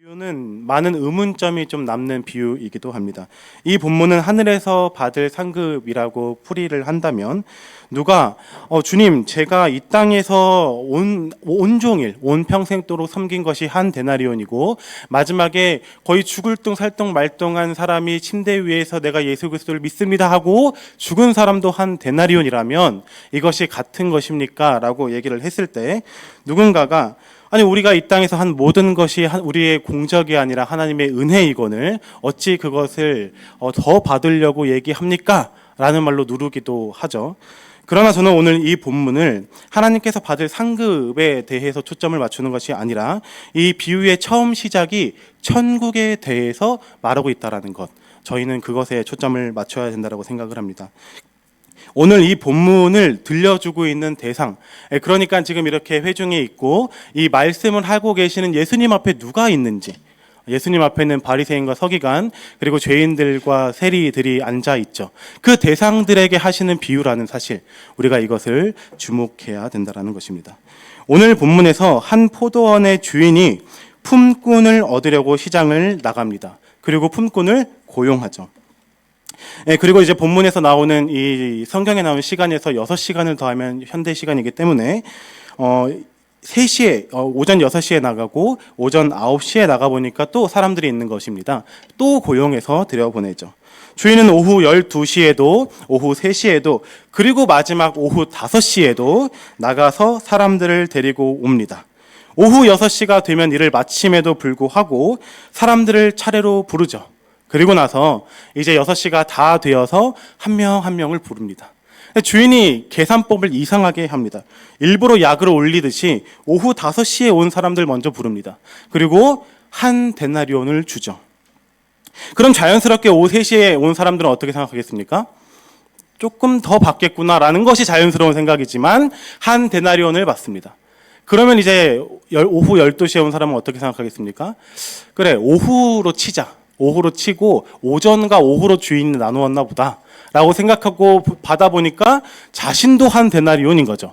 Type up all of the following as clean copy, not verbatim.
비유는 많은 의문점이 좀 남는 비유이기도 합니다. 이 본문은 하늘에서 받을 상급이라고 풀이를 한다면 누가 주님 제가 이 땅에서 온종일 온 평생도록 섬긴 것이 한 데나리온이고 마지막에 거의 죽을 둥 살둥 말둥한 사람이 침대 위에서 내가 예수 그리스도를 믿습니다 하고 죽은 사람도 한 데나리온이라면 이것이 같은 것입니까? 라고 얘기를 했을 때 누군가가 아니 우리가 이 땅에서 한 모든 것이 우리의 공적이 아니라 하나님의 은혜이거늘 어찌 그것을 더 받으려고 얘기합니까? 라는 말로 누르기도 하죠. 그러나 저는 오늘 이 본문을 하나님께서 받을 상급에 대해서 초점을 맞추는 것이 아니라 이 비유의 처음 시작이 천국에 대해서 말하고 있다는 것, 저희는 그것에 초점을 맞춰야 된다고 생각을 합니다. 오늘 이 본문을 들려주고 있는 대상, 그러니까 지금 이렇게 회중에 있고 이 말씀을 하고 계시는 예수님 앞에 누가 있는지, 예수님 앞에는 바리새인과 서기관 그리고 죄인들과 세리들이 앉아 있죠. 그 대상들에게 하시는 비유라는 사실, 우리가 이것을 주목해야 된다는 것입니다. 오늘 본문에서 한 포도원의 주인이 품꾼을 얻으려고 시장을 나갑니다. 그리고 품꾼을 고용하죠. 그리고 이제 본문에서 나오는 이 성경에 나오는 시간에서 6시간을 더하면 현대 시간이기 때문에 3시에 오전 6시에 나가고 오전 9시에 나가 보니까 또 사람들이 있는 것입니다. 또 고용해서 들여보내죠. 주인은 오후 12시에도 오후 3시에도 그리고 마지막 오후 5시에도 나가서 사람들을 데리고 옵니다. 오후 6시가 되면 일을 마침에도 불구하고 사람들을 차례로 부르죠. 그리고 나서 이제 6시가 다 되어서 한 명 한 명을 부릅니다. 주인이 계산법을 이상하게 합니다. 일부러 약을 올리듯이 오후 5시에 온 사람들 먼저 부릅니다. 그리고 한 데나리온을 주죠. 그럼 자연스럽게 오후 3시에 온 사람들은 어떻게 생각하겠습니까? 조금 더 받겠구나라는 것이 자연스러운 생각이지만 한 데나리온을 받습니다. 그러면 이제 오후 12시에 온 사람은 어떻게 생각하겠습니까? 그래, 오후로 치자. 오후로 치고 오전과 오후로 주인이 나누었나 보다 라고 생각하고 받아보니까 자신도 한 데나리온인 거죠.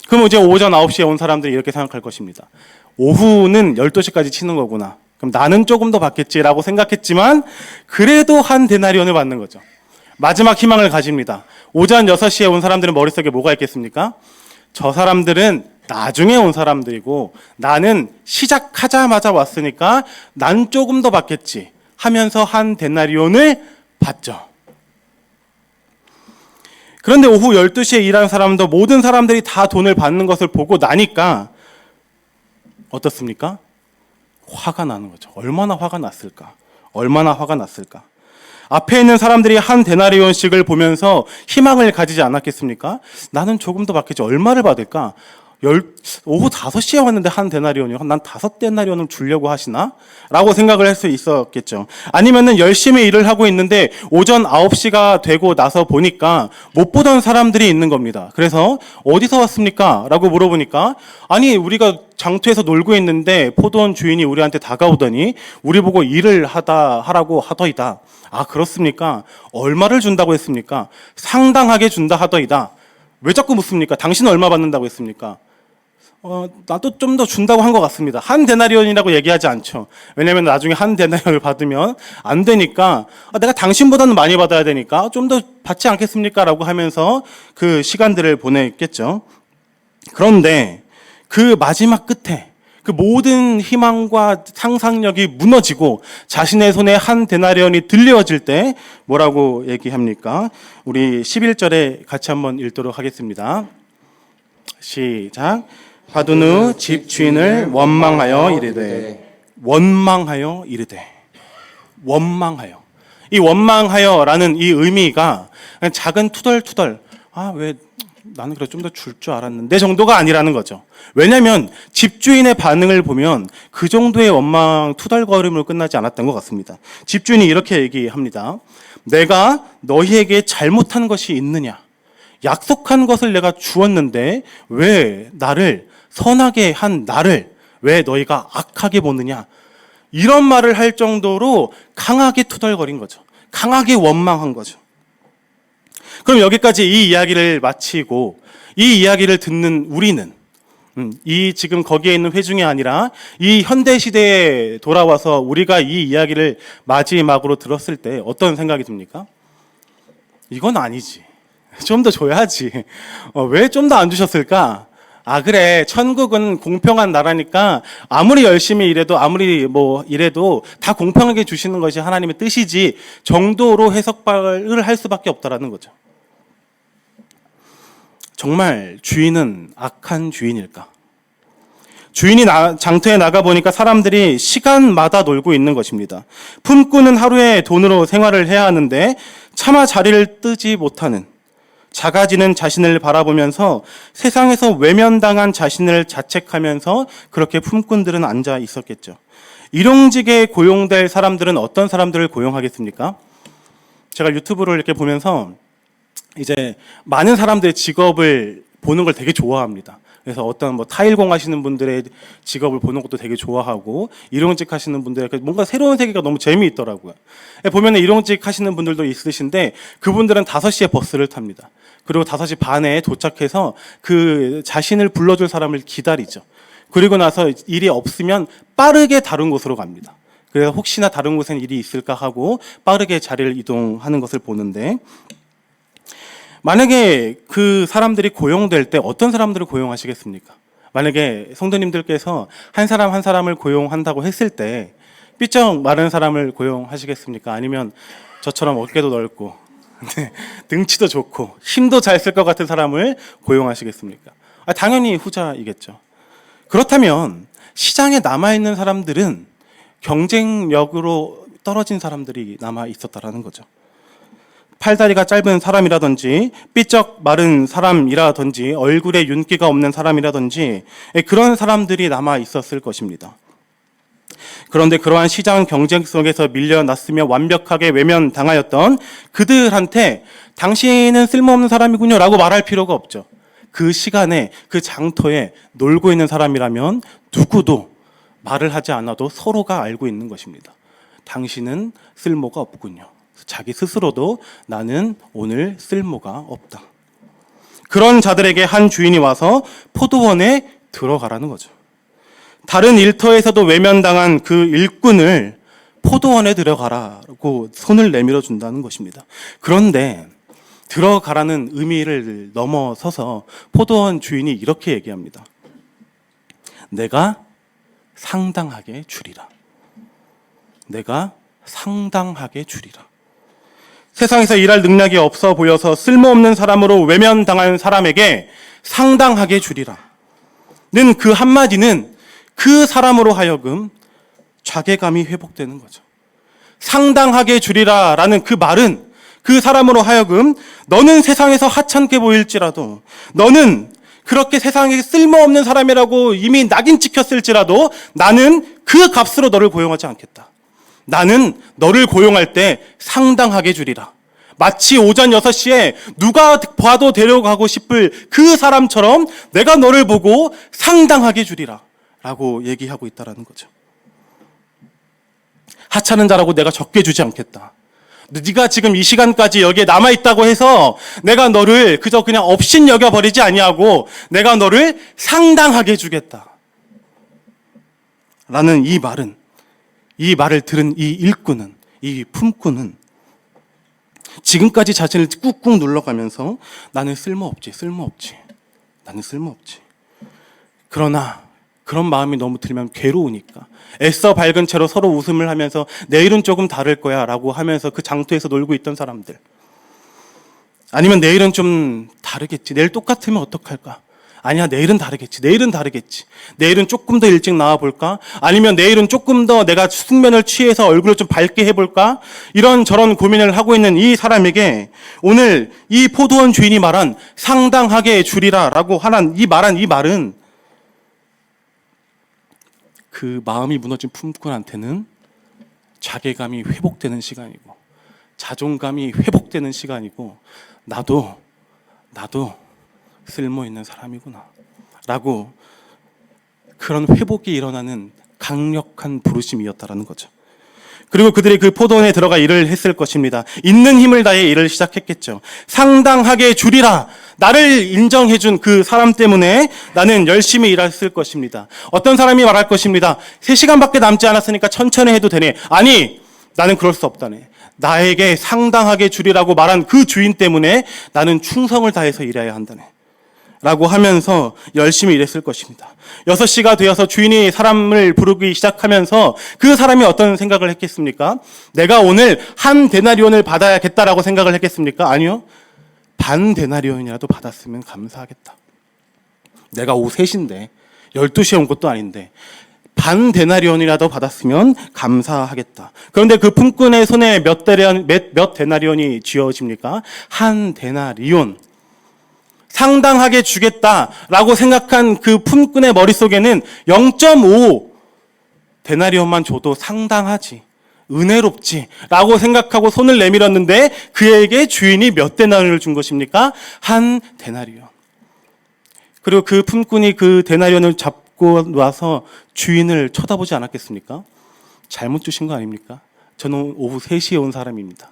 그럼 이제 오전 9시에 온 사람들이 이렇게 생각할 것입니다. 오후는 12시까지 치는 거구나. 그럼 나는 조금 더 받겠지라고 생각했지만 그래도 한 데나리온을 받는 거죠. 마지막 희망을 가집니다. 오전 6시에 온 사람들은 머릿속에 뭐가 있겠습니까? 저 사람들은 나중에 온 사람들이고 나는 시작하자마자 왔으니까 난 조금 더 받겠지 하면서 한 데나리온을 받죠. 그런데 오후 12시에 일하는 사람도 모든 사람들이 다 돈을 받는 것을 보고 나니까 어떻습니까? 화가 나는 거죠. 얼마나 화가 났을까? 얼마나 화가 났을까? 앞에 있는 사람들이 한 데나리온씩을 보면서 희망을 가지지 않았겠습니까? 나는 조금 더 받겠지. 얼마를 받을까? 오후 5시에 왔는데 한 데나리온이요? 난 5데나리온을 주려고 하시나? 라고 생각을 할 수 있었겠죠. 아니면은 열심히 일을 하고 있는데 오전 9시가 되고 나서 보니까 못 보던 사람들이 있는 겁니다. 그래서 어디서 왔습니까? 라고 물어보니까 아니 우리가 장터에서 놀고 있는데 포도원 주인이 우리한테 다가오더니 우리 보고 일을 하라고 하더이다. 아 그렇습니까? 얼마를 준다고 했습니까? 상당하게 준다 하더이다. 왜 자꾸 묻습니까? 당신은 얼마 받는다고 했습니까? 나도 좀 더 준다고 한 것 같습니다. 한 데나리온이라고 얘기하지 않죠. 왜냐하면 나중에 한 데나리온을 받으면 안 되니까 내가 당신보다는 많이 받아야 되니까 좀 더 받지 않겠습니까? 라고 하면서 그 시간들을 보냈겠죠. 그런데 그 마지막 끝에 그 모든 희망과 상상력이 무너지고 자신의 손에 한 데나리온이 들려질 때 뭐라고 얘기합니까? 우리 11절에 같이 한번 읽도록 하겠습니다. 시작. 받은 후 집 주인을 원망하여 이르되 원망하여 이르되 원망하여 이 원망하여라는 이 의미가 그냥 작은 투덜투덜 왜 나는 그래 좀 더 줄 줄 알았는데 정도가 아니라는 거죠. 왜냐하면 집주인의 반응을 보면 그 정도의 원망 투덜거림으로 끝나지 않았던 것 같습니다. 집주인이 이렇게 얘기합니다. 내가 너희에게 잘못한 것이 있느냐? 약속한 것을 내가 주었는데 왜 나를 선하게 한 나를 왜 너희가 악하게 보느냐? 이런 말을 할 정도로 강하게 투덜거린 거죠. 강하게 원망한 거죠. 그럼 여기까지 이 이야기를 마치고 이 이야기를 듣는 우리는 이 지금 거기에 있는 회중이 아니라 이 현대 시대에 돌아와서 우리가 이 이야기를 마지막으로 들었을 때 어떤 생각이 듭니까? 이건 아니지. 좀 더 줘야지. 왜 좀 더 안 주셨을까? 아, 그래. 천국은 공평한 나라니까 아무리 열심히 일해도 아무리 뭐 일해도 다 공평하게 주시는 것이 하나님의 뜻이지 정도로 해석을 할 수밖에 없다라는 거죠. 정말 주인은 악한 주인일까? 주인이 장터에 나가보니까 사람들이 시간마다 놀고 있는 것입니다. 품꾼은 하루에 돈으로 생활을 해야 하는데 차마 자리를 뜨지 못하는, 작아지는 자신을 바라보면서 세상에서 외면당한 자신을 자책하면서 그렇게 품꾼들은 앉아 있었겠죠. 일용직에 고용될 사람들은 어떤 사람들을 고용하겠습니까? 제가 유튜브를 이렇게 보면서 이제 많은 사람들의 직업을 보는 걸 되게 좋아합니다. 그래서 어떤 뭐 타일공 하시는 분들의 직업을 보는 것도 되게 좋아하고 일용직 하시는 분들 뭔가 새로운 세계가 너무 재미있더라고요. 보면은 일용직 하시는 분들도 있으신데 그분들은 5시에 버스를 탑니다. 그리고 5시 반에 도착해서 그 자신을 불러줄 사람을 기다리죠. 그리고 나서 일이 없으면 빠르게 다른 곳으로 갑니다. 그래서 혹시나 다른 곳엔 일이 있을까 하고 빠르게 자리를 이동하는 것을 보는데, 만약에 그 사람들이 고용될 때 어떤 사람들을 고용하시겠습니까? 만약에 성도님들께서 한 사람 한 사람을 고용한다고 했을 때 삐쩍 마른 사람을 고용하시겠습니까? 아니면 저처럼 어깨도 넓고 등치도 좋고 힘도 잘 쓸 것 같은 사람을 고용하시겠습니까? 당연히 후자이겠죠. 그렇다면 시장에 남아있는 사람들은 경쟁력으로 떨어진 사람들이 남아 있었다라는 거죠. 팔다리가 짧은 사람이라든지 삐쩍 마른 사람이라든지 얼굴에 윤기가 없는 사람이라든지 그런 사람들이 남아 있었을 것입니다. 그런데 그러한 시장 경쟁 속에서 밀려났으며 완벽하게 외면당하였던 그들한테 당신은 쓸모없는 사람이군요 라고 말할 필요가 없죠. 그 시간에 그 장터에 놀고 있는 사람이라면 누구도 말을 하지 않아도 서로가 알고 있는 것입니다. 당신은 쓸모가 없군요. 자기 스스로도 나는 오늘 쓸모가 없다. 그런 자들에게 한 주인이 와서 포도원에 들어가라는 거죠. 다른 일터에서도 외면당한 그 일꾼을 포도원에 들어가라고 손을 내밀어 준다는 것입니다. 그런데 들어가라는 의미를 넘어서서 포도원 주인이 이렇게 얘기합니다. 내가 상당하게 주리라. 내가 상당하게 주리라. 세상에서 일할 능력이 없어 보여서 쓸모없는 사람으로 외면당한 사람에게 상당하게 주리라. 는 그 한마디는 그 사람으로 하여금 자괴감이 회복되는 거죠. 상당하게 주리라 라는 그 말은 그 사람으로 하여금 너는 세상에서 하찮게 보일지라도, 너는 그렇게 세상에 쓸모없는 사람이라고 이미 낙인 찍혔을지라도 나는 그 값으로 너를 고용하지 않겠다. 나는 너를 고용할 때 상당하게 주리라. 마치 오전 6시에 누가 봐도 데려가고 싶을 그 사람처럼 내가 너를 보고 상당하게 주리라 라고 얘기하고 있다는 거죠. 하찮은 자라고 내가 적게 주지 않겠다. 네가 지금 이 시간까지 여기에 남아있다고 해서 내가 너를 그저 그냥 업신 여겨버리지 아니하고 내가 너를 상당하게 주겠다 라는 이 말을 들은 이 일꾼은, 이 품꾼은 지금까지 자신을 꾹꾹 눌러가면서 나는 쓸모없지. 나는 쓸모없지. 그러나 그런 마음이 너무 들면 괴로우니까 애써 밝은 채로 서로 웃음을 하면서 내일은 조금 다를 거야 라고 하면서 그 장터에서 놀고 있던 사람들, 아니면 내일은 좀 다르겠지. 내일 똑같으면 어떡할까? 아니야, 내일은 다르겠지. 내일은 조금 더 일찍 나와볼까? 아니면 내일은 조금 더 내가 숙면을 취해서 얼굴을 좀 밝게 해볼까? 이런저런 고민을 하고 있는 이 사람에게 오늘 이 포도원 주인이 말한 상당하게 주리라 라고 하는 이 말은 그 마음이 무너진 품꾼한테는 자괴감이 회복되는 시간이고 자존감이 회복되는 시간이고 나도 쓸모 있는 사람이구나 라고 그런 회복이 일어나는 강력한 부르심이었다라는 거죠. 그리고 그들이 그 포도원에 들어가 일을 했을 것입니다. 있는 힘을 다해 일을 시작했겠죠. 상당하게 주리라. 나를 인정해준 그 사람 때문에 나는 열심히 일했을 것입니다. 어떤 사람이 말할 것입니다. 3시간밖에 남지 않았으니까 천천히 해도 되네. 아니, 나는 그럴 수 없다네. 나에게 상당하게 주리라고 말한 그 주인 때문에 나는 충성을 다해서 일해야 한다네. 라고 하면서 열심히 일했을 것입니다. 6시가 되어서 주인이 사람을 부르기 시작하면서 그 사람이 어떤 생각을 했겠습니까? 내가 오늘 한 데나리온을 받아야겠다라고 생각을 했겠습니까? 아니요. 반 데나리온이라도 받았으면 감사하겠다. 내가 오후 3시인데 12시에 온 것도 아닌데 반 데나리온이라도 받았으면 감사하겠다. 그런데 그 품꾼의 손에 몇 데나리온이 쥐어집니까? 한 데나리온. 상당하게 주겠다라고 생각한 그 품꾼의 머릿속에는 0.5 데나리온만 줘도 상당하지, 은혜롭지 라고 생각하고 손을 내밀었는데 그에게 주인이 몇 데나리온을 준 것입니까? 한 데나리온. 그리고 그 품꾼이 그 데나리온을 잡고 와서 주인을 쳐다보지 않았겠습니까? 잘못 주신 거 아닙니까? 저는 오후 3시에 온 사람입니다.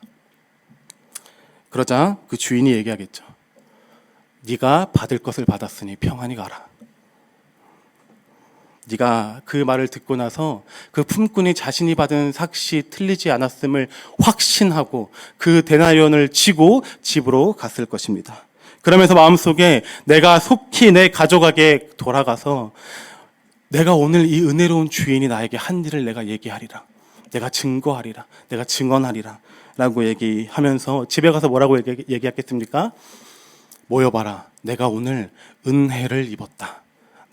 그러자 그 주인이 얘기하겠죠. 네가 받을 것을 받았으니 평안히 가라. 네가 그 말을 듣고 나서 그 품꾼이 자신이 받은 삭시 틀리지 않았음을 확신하고 그 데나리온을 지고 집으로 갔을 것입니다. 그러면서 마음속에 내가 속히 내 가족에게 돌아가서 내가 오늘 이 은혜로운 주인이 나에게 한 일을 내가 얘기하리라. 내가 증거하리라. 내가 증언하리라. 라고 얘기하면서 집에 가서 뭐라고 얘기하겠습니까? 모여봐라. 내가 오늘 은혜를 입었다.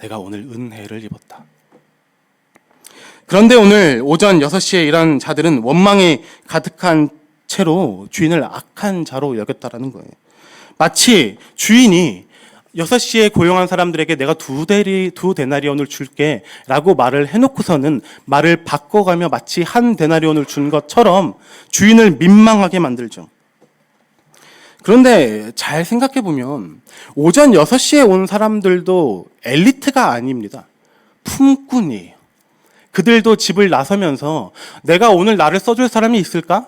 내가 오늘 은혜를 입었다. 그런데 오늘 오전 6시에 일한 자들은 원망이 가득한 채로 주인을 악한 자로 여겼다라는 거예요. 마치 주인이 6시에 고용한 사람들에게 내가 두 데나리온을 줄게 라고 말을 해놓고서는 말을 바꿔가며 마치 한 데나리온을 준 것처럼 주인을 민망하게 만들죠. 그런데 잘 생각해보면 오전 6시에 온 사람들도 엘리트가 아닙니다. 품꾼이에요. 그들도 집을 나서면서 내가 오늘 나를 써줄 사람이 있을까?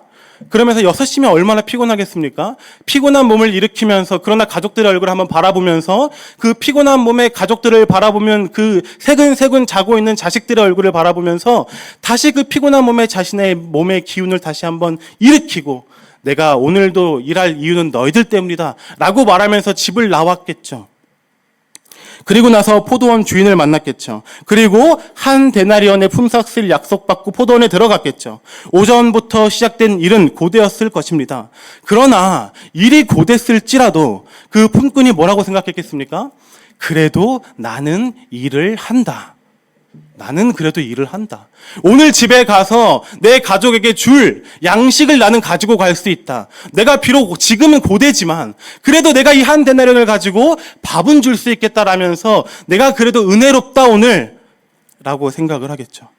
그러면서 6시면 얼마나 피곤하겠습니까? 피곤한 몸을 일으키면서 그러나 가족들의 얼굴을 한번 바라보면서 그 피곤한 몸의 가족들을 바라보면 그 새근새근 자고 있는 자식들의 얼굴을 바라보면서 다시 그 피곤한 몸에 자신의 몸의 기운을 다시 한번 일으키고 내가 오늘도 일할 이유는 너희들 때문이다 라고 말하면서 집을 나왔겠죠. 그리고 나서 포도원 주인을 만났겠죠. 그리고 한 데나리온의 품삯을 약속받고 포도원에 들어갔겠죠. 오전부터 시작된 일은 고되었을 것입니다. 그러나 일이 고됐을지라도 그 품꾼이 뭐라고 생각했겠습니까? 그래도 나는 일을 한다. 나는 그래도 일을 한다. 오늘 집에 가서 내 가족에게 줄 양식을 나는 가지고 갈 수 있다. 내가 비록 지금은 고되지만 그래도 내가 이 한 데나리온을 가지고 밥은 줄 수 있겠다라면서 내가 그래도 은혜롭다 오늘 라고 생각을 하겠죠.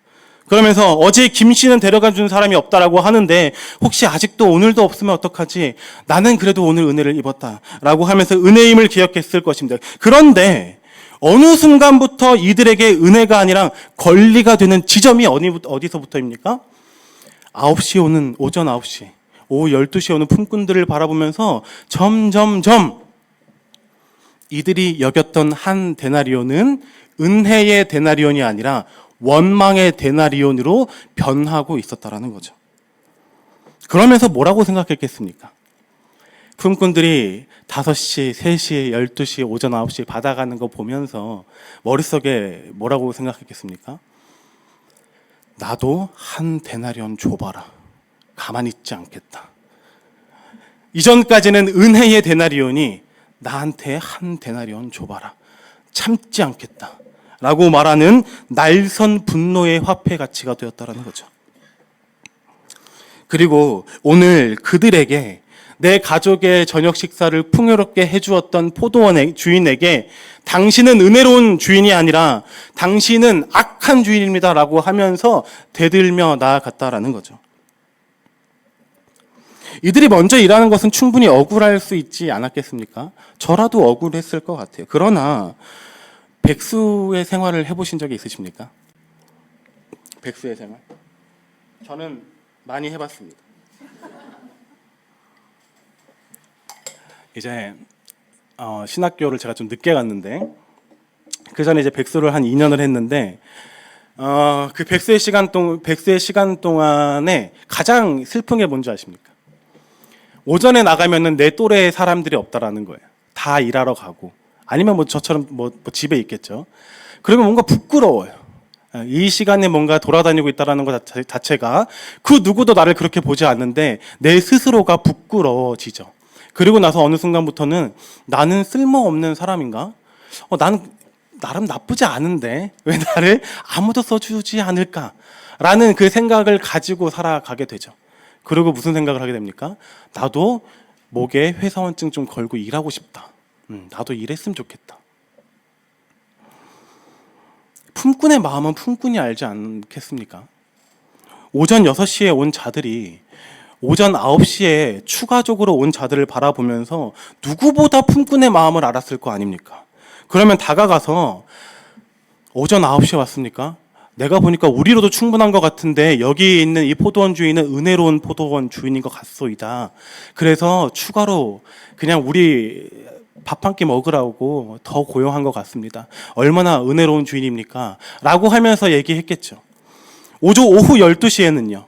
그러면서 어제 김 씨는 데려가 준 사람이 없다라고 하는데 혹시 아직도 오늘도 없으면 어떡하지? 나는 그래도 오늘 은혜를 입었다라고 하면서 은혜임을 기억했을 것입니다. 그런데 어느 순간부터 이들에게 은혜가 아니라 권리가 되는 지점이 어디서부터입니까? 9시에 오는 오전 9시, 오후 12시에 오는 품꾼들을 바라보면서 점점점 이들이 여겼던 한 데나리온은 은혜의 데나리온이 아니라 원망의 데나리온으로 변하고 있었다라는 거죠. 그러면서 뭐라고 생각했겠습니까? 품꾼들이 5시, 3시, 12시, 오전 9시 받아가는 거 보면서 머릿속에 뭐라고 생각했겠습니까? 나도 한 데나리온 줘봐라. 가만히 있지 않겠다. 이전까지는 은혜의 데나리온이 나한테 한 데나리온 줘봐라. 참지 않겠다. 라고 말하는 날선 분노의 화폐 가치가 되었다는 거죠. 그리고 오늘 그들에게 내 가족의 저녁 식사를 풍요롭게 해주었던 포도원의 주인에게 당신은 은혜로운 주인이 아니라 당신은 악한 주인입니다 라고 하면서 대들며 나아갔다라는 거죠. 이들이 먼저 일하는 것은 충분히 억울할 수 있지 않았겠습니까? 저라도 억울했을 것 같아요. 그러나 백수의 생활을 해보신 적이 있으십니까? 백수의 생활? 저는 많이 해봤습니다. 이제 신학교를 제가 좀 늦게 갔는데 그 전에 이제 백수를 한 2년을 했는데 그 백수의 시간 동안에 가장 슬픈 게 뭔지 아십니까? 오전에 나가면은 내 또래의 사람들이 없다라는 거예요. 다 일하러 가고 아니면 뭐 저처럼 뭐 집에 있겠죠. 그러면 뭔가 부끄러워요. 이 시간에 뭔가 돌아다니고 있다라는 것 자체가 그 누구도 나를 그렇게 보지 않는데 내 스스로가 부끄러워지죠. 그리고 나서 어느 순간부터는 나는 쓸모없는 사람인가? 나는 나름 나쁘지 않은데 왜 나를 아무도 써주지 않을까? 라는 그 생각을 가지고 살아가게 되죠. 그리고 무슨 생각을 하게 됩니까? 나도 목에 회사원증 좀 걸고 일하고 싶다. 나도 일했으면 좋겠다. 품꾼의 마음은 품꾼이 알지 않겠습니까? 오전 6시에 온 자들이 오전 9시에 추가적으로 온 자들을 바라보면서 누구보다 품꾼의 마음을 알았을 거 아닙니까? 그러면 다가가서 오전 9시에 왔습니까? 내가 보니까 우리로도 충분한 것 같은데 여기 있는 이 포도원 주인은 은혜로운 포도원 주인인 것 같소이다. 그래서 추가로 그냥 우리 밥 한 끼 먹으라고 더 고용한 것 같습니다. 얼마나 은혜로운 주인입니까? 라고 하면서 얘기했겠죠. 오후 12시에는요.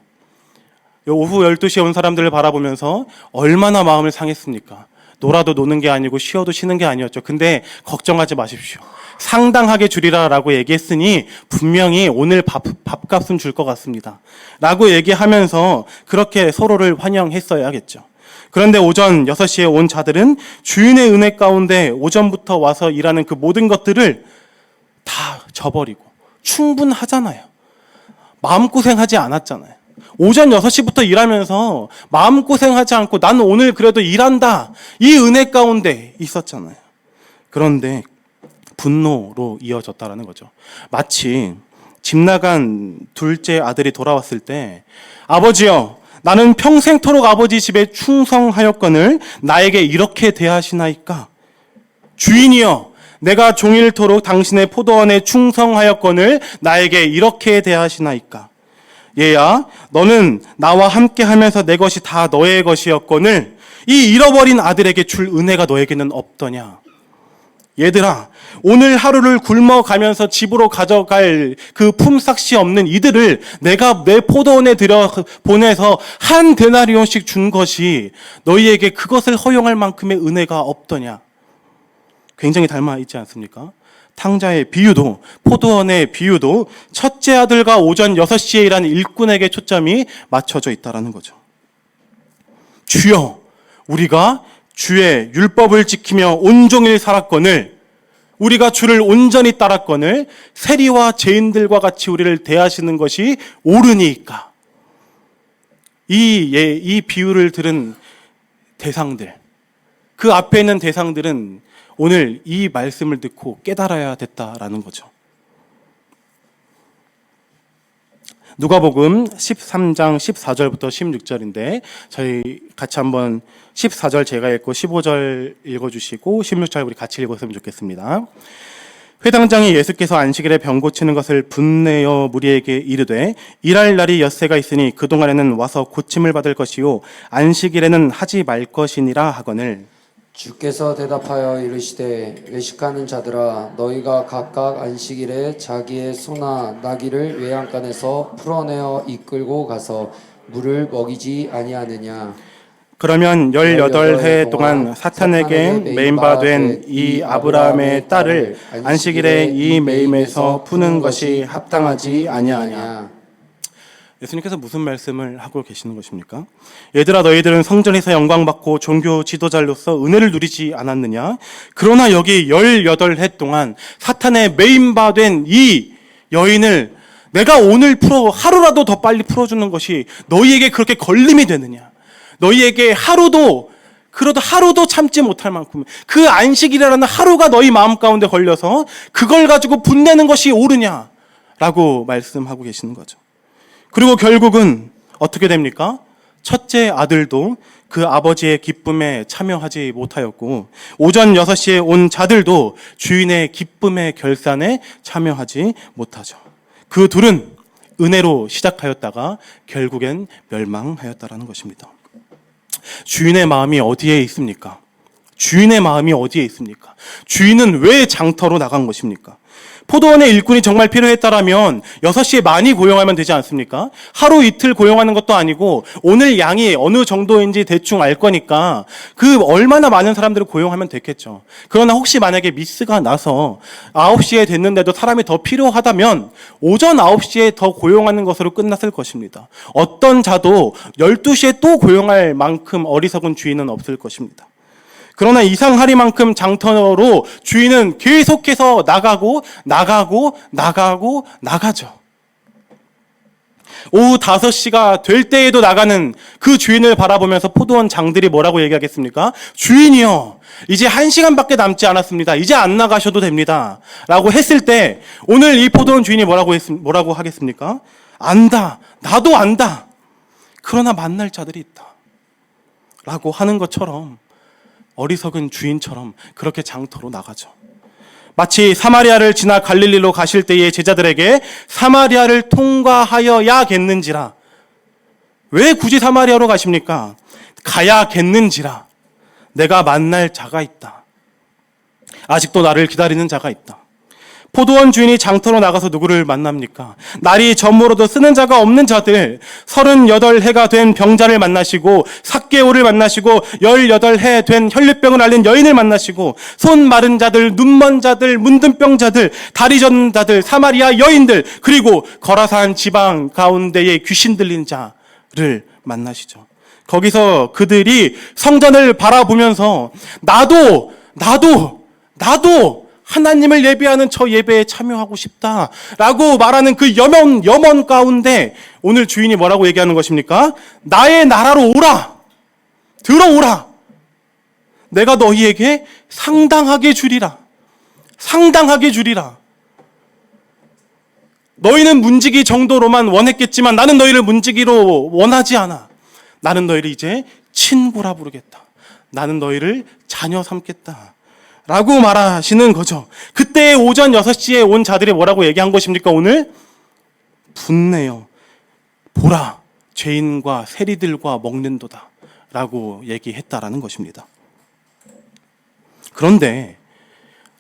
오후 12시에 온 사람들을 바라보면서 얼마나 마음을 상했습니까? 놀아도 노는 게 아니고 쉬어도 쉬는 게 아니었죠. 근데 걱정하지 마십시오. 상당하게 주리라라고 얘기했으니 분명히 오늘 밥값은 줄 것 같습니다. 라고 얘기하면서 그렇게 서로를 환영했어야겠죠. 그런데 오전 6시에 온 자들은 주인의 은혜 가운데 오전부터 와서 일하는 그 모든 것들을 다 저버리고 충분하잖아요. 마음고생하지 않았잖아요. 오전 6시부터 일하면서 마음고생하지 않고 나는 오늘 그래도 일한다. 이 은혜 가운데 있었잖아요. 그런데 분노로 이어졌다라는 거죠. 마치 집 나간 둘째 아들이 돌아왔을 때 아버지여 나는 평생토록 아버지 집에 충성하였거늘 나에게 이렇게 대하시나이까? 주인이여 내가 종일토록 당신의 포도원에 충성하였거늘 나에게 이렇게 대하시나이까? 얘야 너는 나와 함께하면서 내 것이 다 너의 것이었거늘 이 잃어버린 아들에게 줄 은혜가 너에게는 없더냐? 얘들아 오늘 하루를 굶어가면서 집으로 가져갈 그 품삯이 없는 이들을 내가 내 포도원에 보내서 한 데나리온씩 준 것이 너희에게 그것을 허용할 만큼의 은혜가 없더냐? 굉장히 닮아 있지 않습니까? 탕자의 비유도 포도원의 비유도 첫째 아들과 오전 6시에 일한 일꾼에게 초점이 맞춰져 있다는 거죠. 주여 우리가 주의 율법을 지키며 온종일 살았거늘 우리가 주를 온전히 따랐거늘 세리와 죄인들과 같이 우리를 대하시는 것이 옳으니까. 이 비유를 들은 대상들, 그 앞에 있는 대상들은 오늘 이 말씀을 듣고 깨달아야 됐다라는 거죠. 누가복음 13장 14절부터 16절인데 저희 같이 한번 14절 제가 읽고 15절 읽어주시고 16절 우리 같이 읽었으면 좋겠습니다. 회당장이 예수께서 안식일에 병 고치는 것을 분내어 무리에게 이르되 일할 날이 엿새가 있으니 그동안에는 와서 고침을 받을 것이요 안식일에는 하지 말 것이니라 하거늘 주께서 대답하여 이르시되 외식하는 자들아 너희가 각각 안식일에 자기의 소나 나귀를 외양간에서 풀어내어 이끌고 가서 물을 먹이지 아니하느냐. 그러면 18해 동안 사탄에게 매임바 된 이 아브라함의 딸을 안식일에 이 매임에서 푸는 것이 합당하지 아니하냐. 예수님께서 무슨 말씀을 하고 계시는 것입니까? 얘들아 너희들은 성전에서 영광받고 종교 지도자로서 은혜를 누리지 않았느냐? 그러나 여기 18해 동안 사탄의 매임바 된 이 여인을 내가 오늘 하루라도 더 빨리 풀어주는 것이 너희에게 그렇게 걸림이 되느냐? 너희에게 하루도 참지 못할 만큼 그 안식일이라는 하루가 너희 마음 가운데 걸려서 그걸 가지고 분내는 것이 옳으냐? 라고 말씀하고 계시는 거죠. 그리고 결국은 어떻게 됩니까? 첫째 아들도 그 아버지의 기쁨에 참여하지 못하였고 오전 6시에 온 자들도 주인의 기쁨의 결산에 참여하지 못하죠. 그 둘은 은혜로 시작하였다가 결국엔 멸망하였다라는 것입니다. 주인의 마음이 어디에 있습니까? 주인의 마음이 어디에 있습니까? 주인은 왜 장터로 나간 것입니까? 포도원의 일꾼이 정말 필요했다라면 6시에 많이 고용하면 되지 않습니까? 하루 이틀 고용하는 것도 아니고 오늘 양이 어느 정도인지 대충 알 거니까 그 얼마나 많은 사람들을 고용하면 됐겠죠. 그러나 혹시 만약에 미스가 나서 9시에 됐는데도 사람이 더 필요하다면 오전 9시에 더 고용하는 것으로 끝났을 것입니다. 어떤 자도 12시에 또 고용할 만큼 어리석은 주인은 없을 것입니다. 그러나 이상하리만큼 장터로 주인은 계속해서 나가죠. 오후 5시가 될 때에도 나가는 그 주인을 바라보면서 포도원 장들이 뭐라고 얘기하겠습니까? 주인이요, 이제 1시간밖에 남지 않았습니다. 이제 안 나가셔도 됩니다. 라고 했을 때 오늘 이 포도원 주인이 뭐라고 하겠습니까? 안다. 나도 안다. 그러나 만날 자들이 있다. 라고 하는 것처럼 어리석은 주인처럼 그렇게 장터로 나가죠. 마치 사마리아를 지나 갈릴리로 가실 때의 제자들에게 사마리아를 통과하여야겠는지라. 왜 굳이 사마리아로 가십니까? 가야겠는지라. 내가 만날 자가 있다. 아직도 나를 기다리는 자가 있다. 포도원 주인이 장터로 나가서 누구를 만납니까? 날이 저물어도 쓰는 자가 없는 자들, 38해가 된 병자를 만나시고 삭개오를 만나시고 18해 된 혈류병을 앓는 여인을 만나시고 손 마른 자들, 눈 먼 자들, 문둥병 자들, 다리 젖는 자들, 사마리아 여인들, 그리고 거라산 지방 가운데에 귀신 들린 자를 만나시죠. 거기서 그들이 성전을 바라보면서 나도 하나님을 예배하는 저 예배에 참여하고 싶다라고 말하는 그 염원 가운데 오늘 주인이 뭐라고 얘기하는 것입니까? 나의 나라로 오라. 들어오라. 내가 너희에게 상당하게 주리라. 상당하게 주리라. 너희는 문지기 정도로만 원했겠지만 나는 너희를 문지기로 원하지 않아. 나는 너희를 이제 친구라 부르겠다. 나는 너희를 자녀 삼겠다. 라고 말하시는 거죠. 그때 오전 6시에 온 자들이 뭐라고 얘기한 것입니까? 오늘 분내요. 보라, 죄인과 세리들과 먹는도다. 라고 얘기했다라는 것입니다. 그런데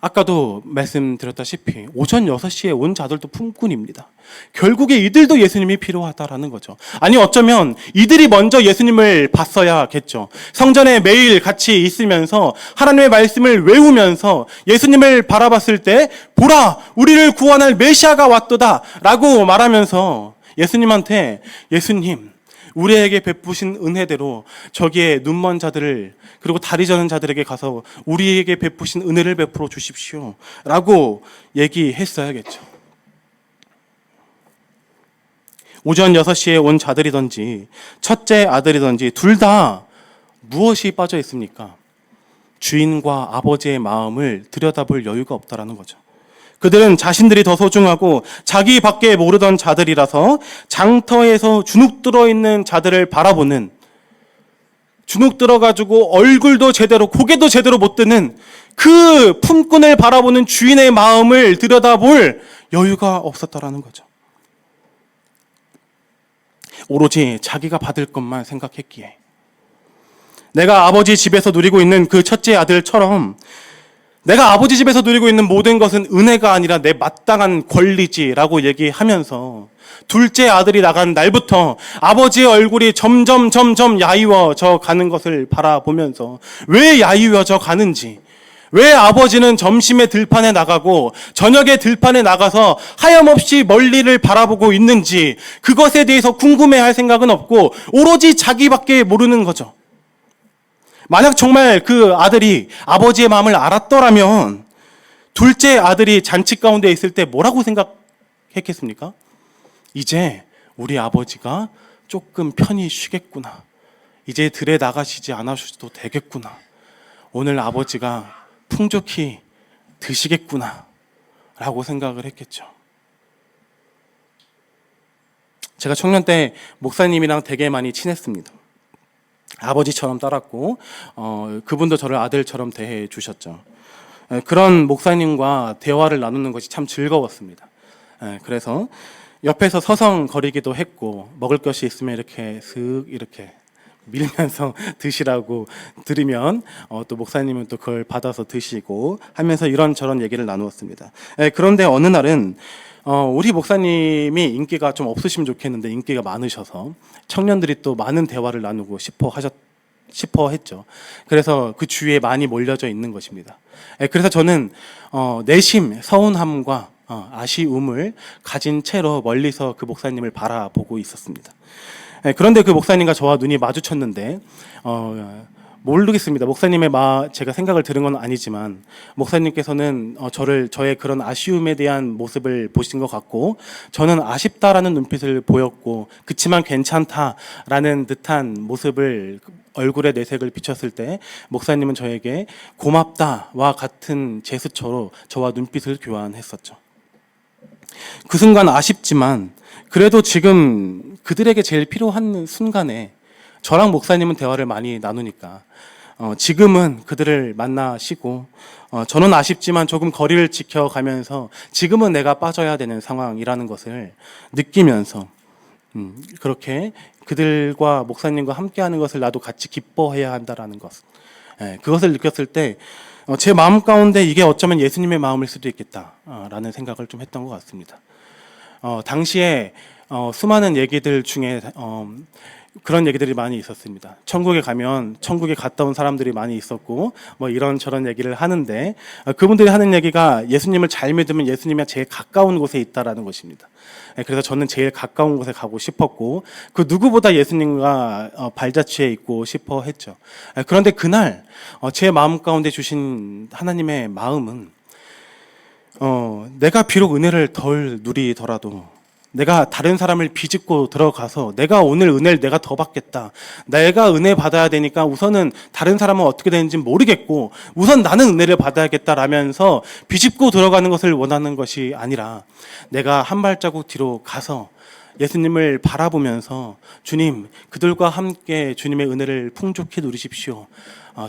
아까도 말씀드렸다시피 오전 6시에 온 자들도 품꾼입니다. 결국에 이들도 예수님이 필요하다라는 거죠. 아니 어쩌면 이들이 먼저 예수님을 봤어야겠죠. 성전에 매일 같이 있으면서 하나님의 말씀을 외우면서 예수님을 바라봤을 때 보라, 우리를 구원할 메시아가 왔도다 라고 말하면서 예수님한테 예수님, 우리에게 베푸신 은혜대로 저기에 눈먼 자들을 그리고 다리 저는 자들에게 가서 우리에게 베푸신 은혜를 베풀어 주십시오 라고 얘기했어야겠죠. 오전 6시에 온 자들이든지 첫째 아들이든지 둘 다 무엇이 빠져 있습니까? 주인과 아버지의 마음을 들여다볼 여유가 없다라는 거죠. 그들은 자신들이 더 소중하고 자기밖에 모르던 자들이라서 장터에서 주눅 들어있는 자들을 바라보는, 주눅 들어가지고 얼굴도 제대로 고개도 제대로 못 드는 그 품꾼을 바라보는 주인의 마음을 들여다볼 여유가 없었다라는 거죠. 오로지 자기가 받을 것만 생각했기에 내가 아버지 집에서 누리고 있는 그 첫째 아들처럼 내가 아버지 집에서 누리고 있는 모든 것은 은혜가 아니라 내 마땅한 권리지라고 얘기하면서 둘째 아들이 나간 날부터 아버지의 얼굴이 점점 야위워져 가는 것을 바라보면서 왜 야위워져 가는지, 왜 아버지는 점심에 들판에 나가고 저녁에 들판에 나가서 하염없이 멀리를 바라보고 있는지 그것에 대해서 궁금해할 생각은 없고 오로지 자기밖에 모르는 거죠. 만약 정말 그 아들이 아버지의 마음을 알았더라면 둘째 아들이 잔치 가운데 있을 때 뭐라고 생각했겠습니까? 이제 우리 아버지가 조금 편히 쉬겠구나. 이제 들에 나가시지 않으셔도 되겠구나. 오늘 아버지가 풍족히 드시겠구나 라고 생각을 했겠죠. 제가 청년 때 목사님이랑 되게 많이 친했습니다. 아버지처럼 따랐고 그분도 저를 아들처럼 대해 주셨죠. 그런 목사님과 대화를 나누는 것이 참 즐거웠습니다. 그래서 옆에서 서성거리기도 했고 먹을 것이 있으면 이렇게 슥 이렇게 밀면서 드시라고 들으면 또 목사님은 또 그걸 받아서 드시고 하면서 이런저런 얘기를 나누었습니다. 그런데 어느 날은 우리 목사님이 인기가 좀 없으시면 좋겠는데 인기가 많으셔서 청년들이 또 많은 대화를 나누고 싶어 했죠. 그래서 그 주위에 많이 몰려져 있는 것입니다. 그래서 저는 내심 서운함과 아쉬움을 가진 채로 멀리서 그 목사님을 바라보고 있었습니다. 그런데 그 목사님과 저와 눈이 마주쳤는데 모르겠습니다. 목사님의 제가 생각을 들은 건 아니지만 목사님께서는 저의 그런 아쉬움에 대한 모습을 보신 것 같고 저는 아쉽다라는 눈빛을 보였고 그치만 괜찮다라는 듯한 모습을 얼굴에 내색을 비쳤을 때 목사님은 저에게 고맙다와 같은 제스처로 저와 눈빛을 교환했었죠. 그 순간 아쉽지만 그래도 지금 그들에게 제일 필요한 순간에 저랑 목사님은 대화를 많이 나누니까 지금은 그들을 만나시고 저는 아쉽지만 조금 거리를 지켜가면서 지금은 내가 빠져야 되는 상황이라는 것을 느끼면서 그렇게 그들과 목사님과 함께하는 것을 나도 같이 기뻐해야 한다라는 것, 그것을 느꼈을 때 제 마음 가운데 이게 어쩌면 예수님의 마음일 수도 있겠다라는 생각을 좀 했던 것 같습니다. 당시에 수많은 얘기들 중에 그런 얘기들이 많이 있었습니다. 천국에 가면 천국에 갔다 온 사람들이 많이 있었고 뭐 이런저런 얘기를 하는데 그분들이 하는 얘기가 예수님을 잘 믿으면 예수님이 제일 가까운 곳에 있다라는 것입니다. 그래서 저는 제일 가까운 곳에 가고 싶었고 그 누구보다 예수님과 발자취해 있고 싶어 했죠. 그런데 그날 제 마음 가운데 주신 하나님의 마음은 내가 비록 은혜를 덜 누리더라도 내가 다른 사람을 비집고 들어가서 내가 오늘 은혜를 내가 더 받겠다. 내가 은혜 받아야 되니까 우선은 다른 사람은 어떻게 되는지 모르겠고 우선 나는 은혜를 받아야겠다라면서 비집고 들어가는 것을 원하는 것이 아니라 내가 한 발자국 뒤로 가서 예수님을 바라보면서 주님, 그들과 함께 주님의 은혜를 풍족히 누리십시오.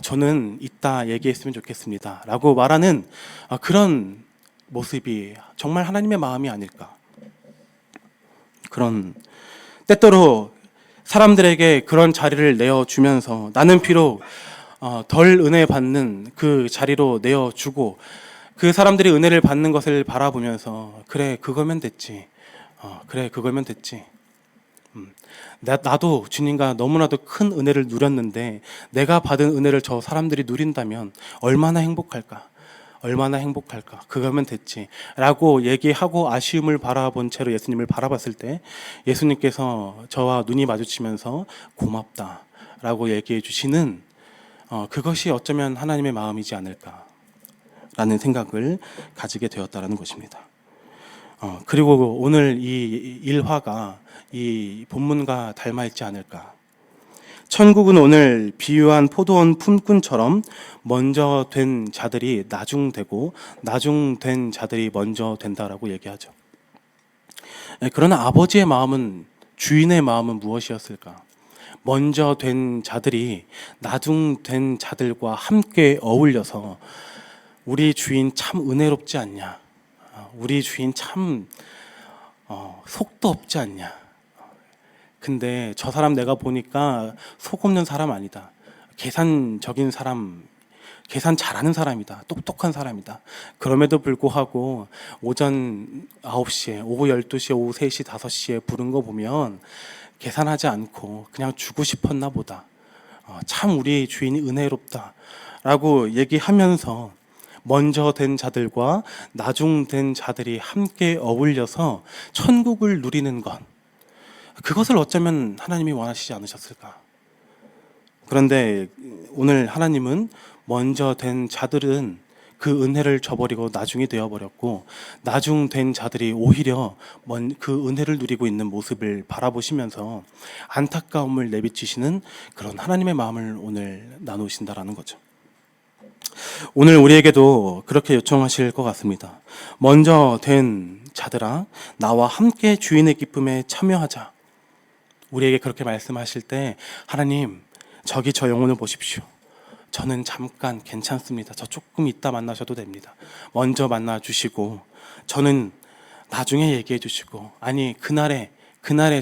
저는 이따 얘기했으면 좋겠습니다. 라고 말하는 그런 모습이 정말 하나님의 마음이 아닐까. 그런 때때로 사람들에게 그런 자리를 내어주면서 나는 비록 덜 은혜 받는 그 자리로 내어주고 그 사람들이 은혜를 받는 것을 바라보면서 그래 그거면 됐지. 그래 그거면 됐지. 나도 주님과 너무나도 큰 은혜를 누렸는데 내가 받은 은혜를 저 사람들이 누린다면 얼마나 행복할까. 얼마나 행복할까. 그거면 됐지. 라고 얘기하고 아쉬움을 바라본 채로 예수님을 바라봤을 때 예수님께서 저와 눈이 마주치면서 고맙다 라고 얘기해 주시는 그것이 어쩌면 하나님의 마음이지 않을까 라는 생각을 가지게 되었다는 것입니다. 그리고 오늘 이 일화가 이 본문과 닮아있지 않을까. 천국은 오늘 비유한 포도원 품꾼처럼 먼저 된 자들이 나중되고 나중된 자들이 먼저 된다라고 얘기하죠. 그러나 아버지의 마음은 주인의 마음은 무엇이었을까? 먼저 된 자들이 나중된 자들과 함께 어울려서 우리 주인 참 은혜롭지 않냐? 우리 주인 참 속도 없지 않냐? 근데 저 사람 내가 보니까 속 없는 사람 아니다. 계산적인 사람, 계산 잘하는 사람이다. 똑똑한 사람이다. 그럼에도 불구하고 오전 9시에, 오후 12시에, 오후 3시, 5시에 부른 거 보면 계산하지 않고 그냥 주고 싶었나 보다. 참 우리 주인이 은혜롭다. 라고 얘기하면서 먼저 된 자들과 나중된 자들이 함께 어울려서 천국을 누리는 것. 그것을 어쩌면 하나님이 원하시지 않으셨을까? 그런데 오늘 하나님은 먼저 된 자들은 그 은혜를 저버리고 나중이 되어버렸고 나중된 자들이 오히려 그 은혜를 누리고 있는 모습을 바라보시면서 안타까움을 내비치시는 그런 하나님의 마음을 오늘 나누신다라는 거죠. 오늘 우리에게도 그렇게 요청하실 것 같습니다. 먼저 된 자들아, 나와 함께 주인의 기쁨에 참여하자. 우리에게 그렇게 말씀하실 때 하나님, 저기 저 영혼을 보십시오. 저는 잠깐 괜찮습니다. 저 조금 이따 만나셔도 됩니다. 먼저 만나주시고 저는 나중에 얘기해 주시고 아니 그날에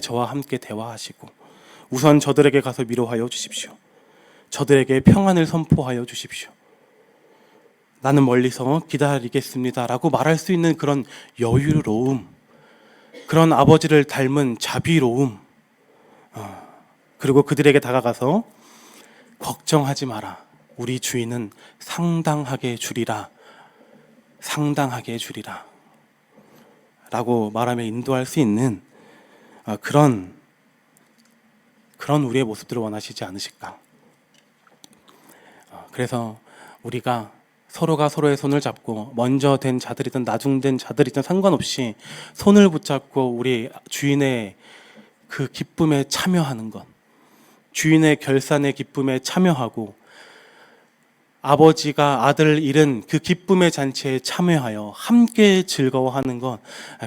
저와 함께 대화하시고 우선 저들에게 가서 위로하여 주십시오. 저들에게 평안을 선포하여 주십시오. 나는 멀리서 기다리겠습니다라고 말할 수 있는 그런 여유로움, 그런 아버지를 닮은 자비로움, 그리고 그들에게 다가가서 걱정하지 마라. 우리 주인은 상당하게 주리라. 상당하게 주리라. 라고 말하며 인도할 수 있는 그런 우리의 모습들을 원하시지 않으실까. 그래서 우리가 서로가 서로의 손을 잡고 먼저 된 자들이든 나중된 자들이든 상관없이 손을 붙잡고 우리 주인의 그 기쁨에 참여하는 것, 주인의 결산의 기쁨에 참여하고 아버지가 아들을 잃은 그 기쁨의 잔치에 참여하여 함께 즐거워하는 것,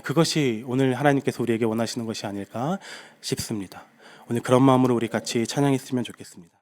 그것이 오늘 하나님께서 우리에게 원하시는 것이 아닐까 싶습니다. 오늘 그런 마음으로 우리 같이 찬양했으면 좋겠습니다.